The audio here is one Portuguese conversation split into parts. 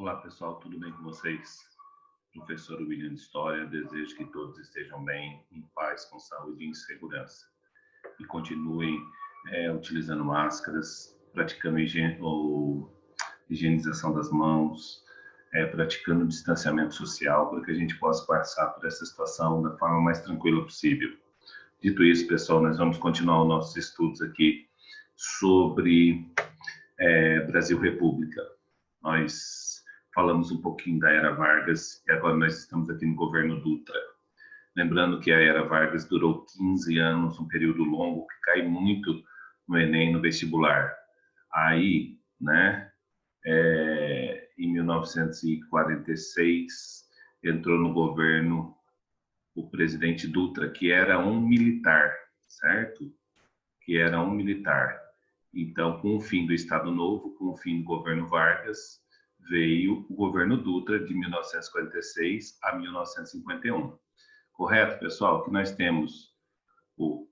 Olá pessoal, tudo bem com vocês? Professor William de História, desejo que todos estejam bem, em paz, com saúde e em segurança. E continuem utilizando máscaras, praticando higienização das mãos, praticando distanciamento social, para que a gente possa passar por essa situação da forma mais tranquila possível. Dito isso, pessoal, nós vamos continuar os nossos estudos aqui sobre Brasil República. Nós falamos um pouquinho da Era Vargas e agora nós estamos aqui no governo Dutra. Lembrando que a Era Vargas durou 15 anos, um período longo que cai muito no Enem, no vestibular. Aí, né, em 1946, entrou no governo o presidente Dutra, que era um militar, certo? Que era um militar. Então, com o fim do Estado Novo, com o fim do governo Vargas, veio o governo Dutra de 1946 a 1951. Correto, pessoal? Que nós temos o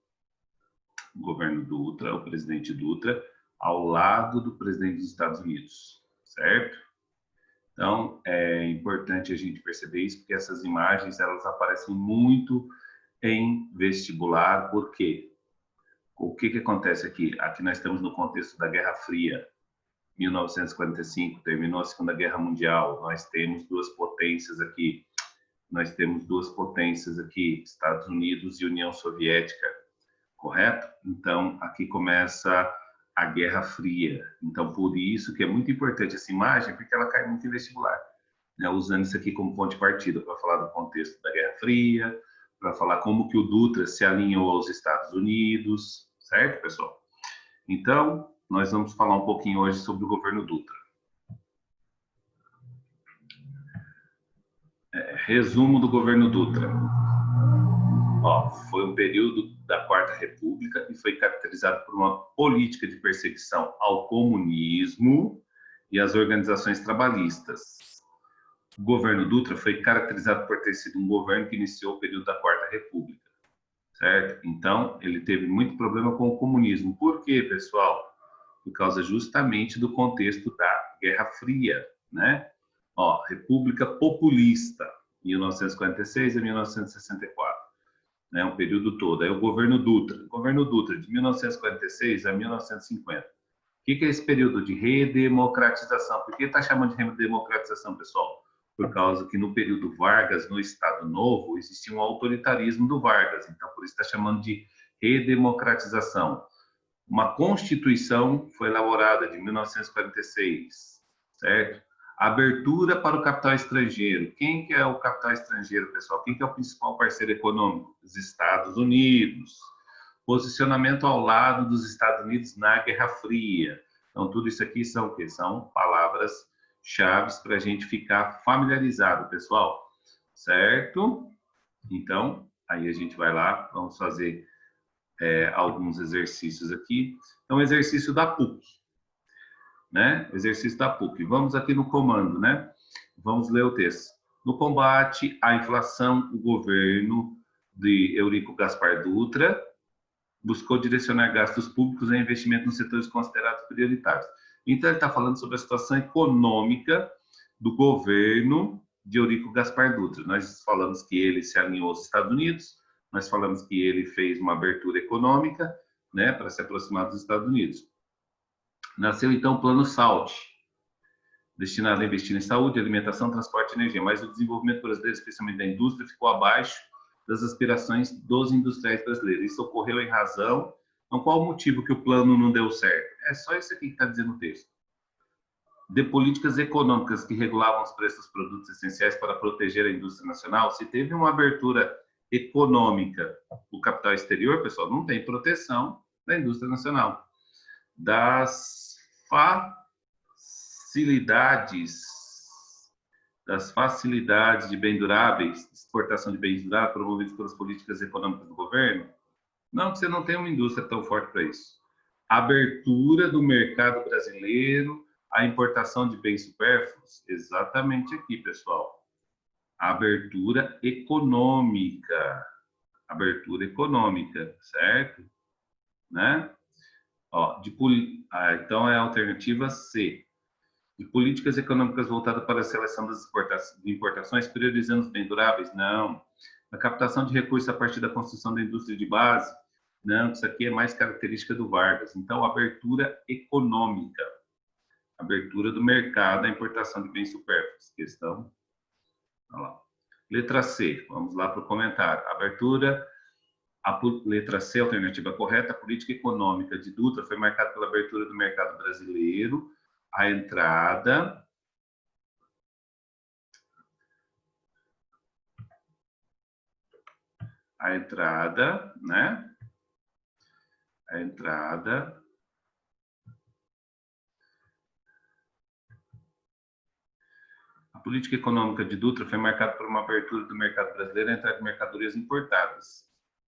governo Dutra, o presidente Dutra, ao lado do presidente dos Estados Unidos, certo? Então, é importante a gente perceber isso, porque essas imagens, elas aparecem muito em vestibular. Por quê? O que acontece aqui? Aqui nós estamos no contexto da Guerra Fria. 1945, terminou a Segunda Guerra Mundial, nós temos duas potências aqui. Estados Unidos e União Soviética, correto? Então, aqui começa a Guerra Fria. Então, por isso que é muito importante essa imagem, porque ela cai muito em vestibular, né? Usando isso aqui como ponto de partida para falar do contexto da Guerra Fria, para falar como que o Dutra se alinhou aos Estados Unidos, certo, pessoal? Então, nós vamos falar um pouquinho hoje sobre o governo Dutra. Resumo do governo Dutra. Foi um período da Quarta República e foi caracterizado por uma política de perseguição ao comunismo e às organizações trabalhistas. O governo Dutra foi caracterizado por ter sido um governo que iniciou o período da Quarta República, certo? Então, ele teve muito problema com o comunismo. Por quê, pessoal? Por causa justamente do contexto da Guerra Fria, né? República Populista, 1946 a 1964, né? Um período todo. Aí o governo Dutra, de 1946 a 1950. O que é esse período de redemocratização? Por que está chamando de redemocratização, pessoal? Por causa que no período Vargas, no Estado Novo, existia um autoritarismo do Vargas, então por isso está chamando de redemocratização. Uma Constituição foi elaborada de 1946, certo? Abertura para o capital estrangeiro. Quem que é o capital estrangeiro, pessoal? Quem que é o principal parceiro econômico? Os Estados Unidos. Posicionamento ao lado dos Estados Unidos na Guerra Fria. Então, tudo isso aqui são o quê? São palavras-chave para a gente ficar familiarizado, pessoal. Certo? Então, aí a gente vai lá, vamos fazer alguns exercícios aqui. Então, exercício da PUC, né? Exercício da PUC. Vamos aqui no comando, né? Vamos ler o texto. No combate à inflação, o governo de Eurico Gaspar Dutra buscou direcionar gastos públicos em investimento nos setores considerados prioritários. Então, ele está falando sobre a situação econômica do governo de Eurico Gaspar Dutra. Nós falamos que ele se alinhou aos Estados Unidos, nós falamos que ele fez uma abertura econômica, né, para se aproximar dos Estados Unidos. Nasceu, então, o Plano SALT, destinado a investir em saúde, alimentação, transporte e energia, mas o desenvolvimento brasileiro, especialmente da indústria, ficou abaixo das aspirações dos industriais brasileiros. Isso ocorreu em razão... Então, qual o motivo que o plano não deu certo? É só isso aqui que está dizendo o texto. De políticas econômicas que regulavam os preços dos produtos essenciais para proteger a indústria nacional, se teve uma abertura econômica do capital exterior, pessoal, não tem proteção da indústria nacional. Das facilidades de bens duráveis, exportação de bens duráveis promovidas pelas políticas econômicas do governo, não, que você não tem uma indústria tão forte para isso. Abertura do mercado brasileiro à importação de bens supérfluos, exatamente aqui, pessoal. Abertura econômica, certo? Né? Então é a alternativa C. De políticas econômicas voltadas para a seleção das importações, priorizando os bens duráveis? Não. A captação de recursos a partir da construção da indústria de base? Não, isso aqui é mais característica do Vargas. Então, abertura econômica. Abertura do mercado à importação de bens supérfluos. Questão. Olha lá. Letra C, vamos lá para o comentário. Abertura, a letra C, alternativa correta, a política econômica de Dutra foi marcada pela abertura do mercado brasileiro, a entrada né? A entrada A política econômica de Dutra foi marcada por uma abertura do mercado brasileiro à entrada de mercadorias importadas,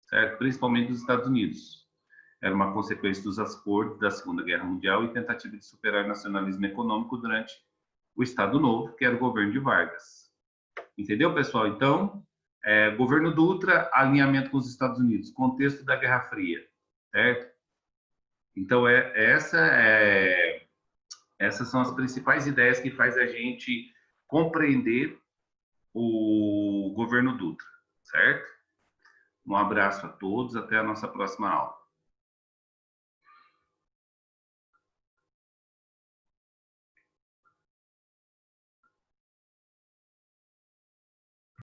certo? Principalmente dos Estados Unidos. Era uma consequência dos acordos da Segunda Guerra Mundial e tentativa de superar o nacionalismo econômico durante o Estado Novo, que era o governo de Vargas. Entendeu, pessoal? Então, governo Dutra, alinhamento com os Estados Unidos, contexto da Guerra Fria, certo? Então, essas são as principais ideias que faz a gente compreender o governo Dutra, certo? Um abraço a todos, até a nossa próxima aula.